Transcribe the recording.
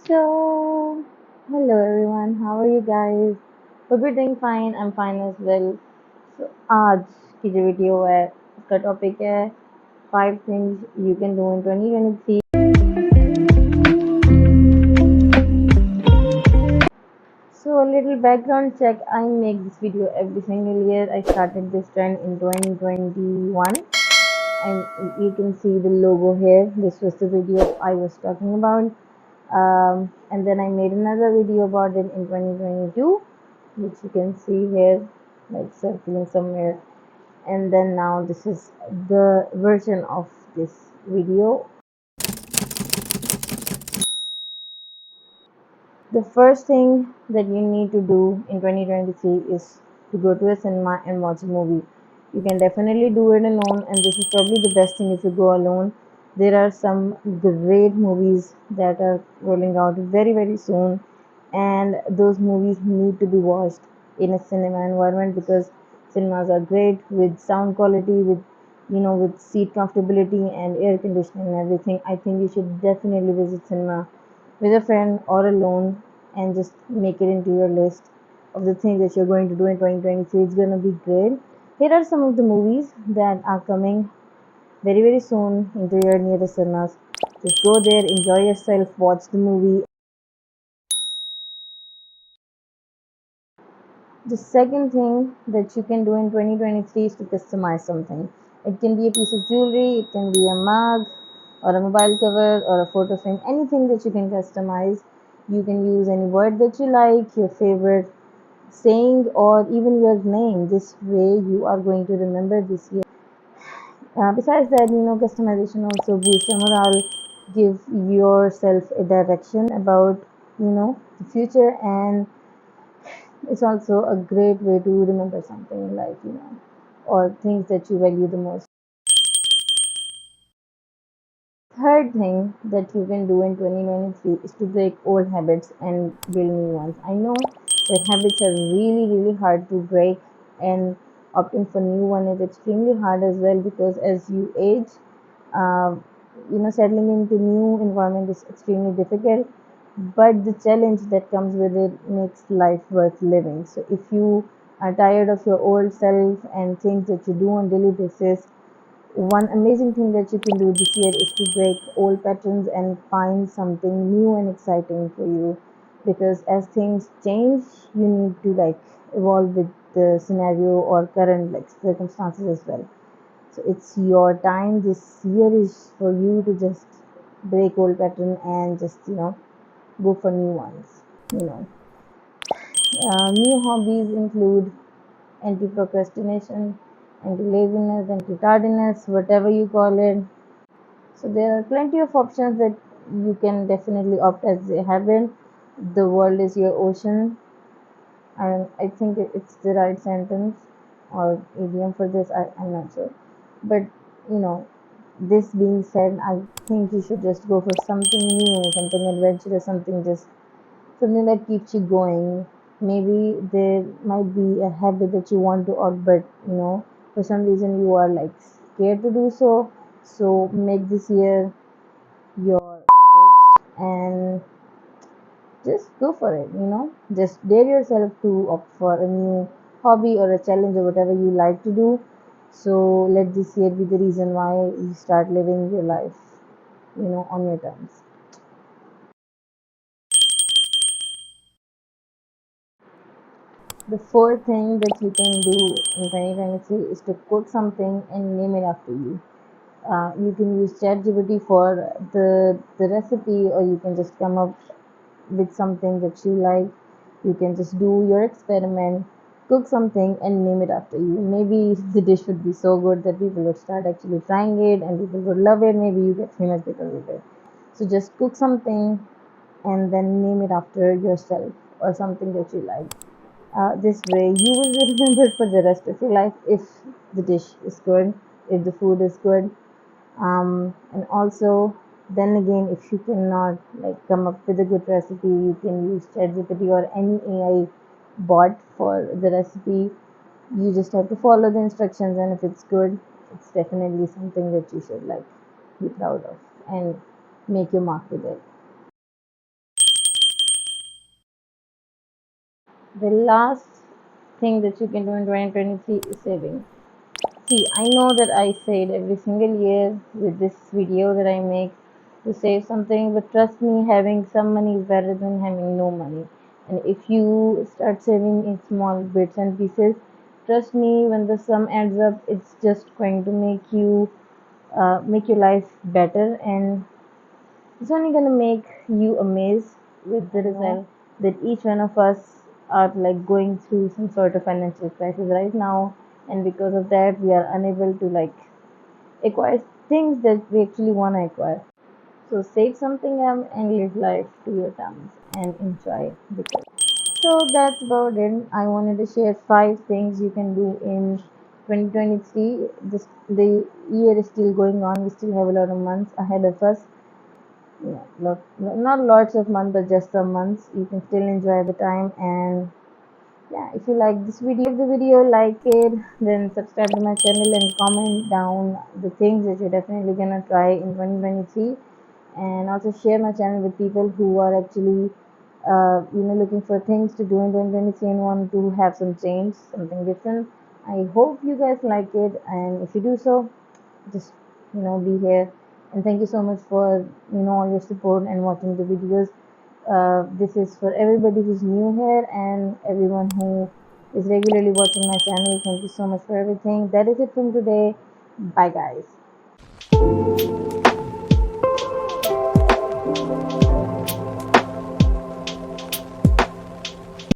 So, hello everyone, how are you guys? Hope you're doing fine, I'm fine as well. So, आज की जो video है उसका topic है 5 things you can do in 2023. So, a little background check. I make this video every single year. I started this trend in 2021, and you can see the logo here. This was the video I was talking about. And then I made another video about it in 2022, which you can see here, like circling somewhere. And then now this is the version of this video. The first thing that you need to do in 2023 is to go to a cinema and watch a movie. You can definitely do it alone, and this is probably the best thing if you go alone. There are some great movies that are rolling out very, very soon, and those movies need to be watched in a cinema environment because cinemas are great with sound quality, with seat comfortability and air conditioning and everything. I think you should definitely visit cinema with a friend or alone and just make it into your list of the things that you're going to do in 2023. It's going to be great. Here are some of the movies that are coming very, very soon into your nearest cinemas. Just go there, enjoy yourself, watch the movie. The second thing that you can do in 2023 is to customize something. It can be a piece of jewelry, it can be a mug, or a mobile cover, or a photo frame, anything that you can customize. You can use any word that you like, your favorite saying, or even your name. This way, you are going to remember this year. Besides that, customization also boosts your morale, give yourself a direction about, the future, and it's also a great way to remember something in life, or things that you value the most. Third thing that you can do in 2023 is to break old habits and build new ones. I know that habits are really, really hard to break, and opting for new one is extremely hard as well because as you age, uh, settling into new environment is extremely difficult. But the challenge that comes with it makes life worth living. So if you are tired of your old self and things that you do on daily basis, one amazing thing that you can do this year is to break old patterns and find something new and exciting for you. Because as things change, you need to like evolve with the scenario or current like circumstances as well. So it's your time. This year is for you to just break old pattern and just go for new ones. You know, New hobbies include anti-procrastination, anti-laziness, anti-tardiness, whatever you call it. So there are plenty of options that you can definitely opt as a habit. The world is your ocean, and I think it's the right sentence or idiom for this. I'm not sure, but you know, this being said, I think you should just go for something new, something adventurous, something that keeps you going. Maybe there might be a habit that you want to out, but for some reason you are like scared to do so. So make this year your itch and just go for it. Just dare yourself to opt for a new hobby or a challenge or whatever you like to do. So let this year be the reason why you start living your life, on your terms. The fourth thing that you can do in 2023 is to cook something and name it after you. You can use ChatGPT for the recipe, or you can just come up with something that you like. You can just do your experiment, cook something, and name it after you. Maybe the dish would be so good that people would start actually trying it, and people would love it. Maybe you get famous because of it. So just cook something and then name it after yourself or something that you like. This way, you will be remembered for the rest of your life if the dish is good, if the food is good. And also, then again, if you cannot like come up with a good recipe, you can use ChatGPT or any AI bot for the recipe. You just have to follow the instructions, and if it's good, it's definitely something that you should like be proud of and make your mark with it. The last thing that you can do in 2023 is saving. See, I know that I said every single year with this video that I make to save something, but trust me, having some money is better than having no money. And if you start saving in small bits and pieces, trust me, when the sum adds up, it's just going to make your life better, and it's only going to make you amazed with the result that each one of us are like going through some sort of financial crisis right now, and because of that, we are unable to like acquire things that we actually want to acquire. So save something up and live life to your terms and enjoy the trip. So that's about it. I wanted to share 5 things you can do in 2023. The year is still going on. We still have a lot of months ahead of us. Yeah, not lots of months, but just some months. You can still enjoy the time. And yeah, if you like the video, like it, then subscribe to my channel and comment down the things that you're definitely gonna try in 2023. And also share my channel with people who are actually looking for things to do in 2023 and want to have some change, something different. I hope you guys like it, and if you do so, just be here. And thank you so much for all your support and watching the videos. This is for everybody who's new here and everyone who is regularly watching my channel. Thank you so much for everything. That is it from today. Bye guys.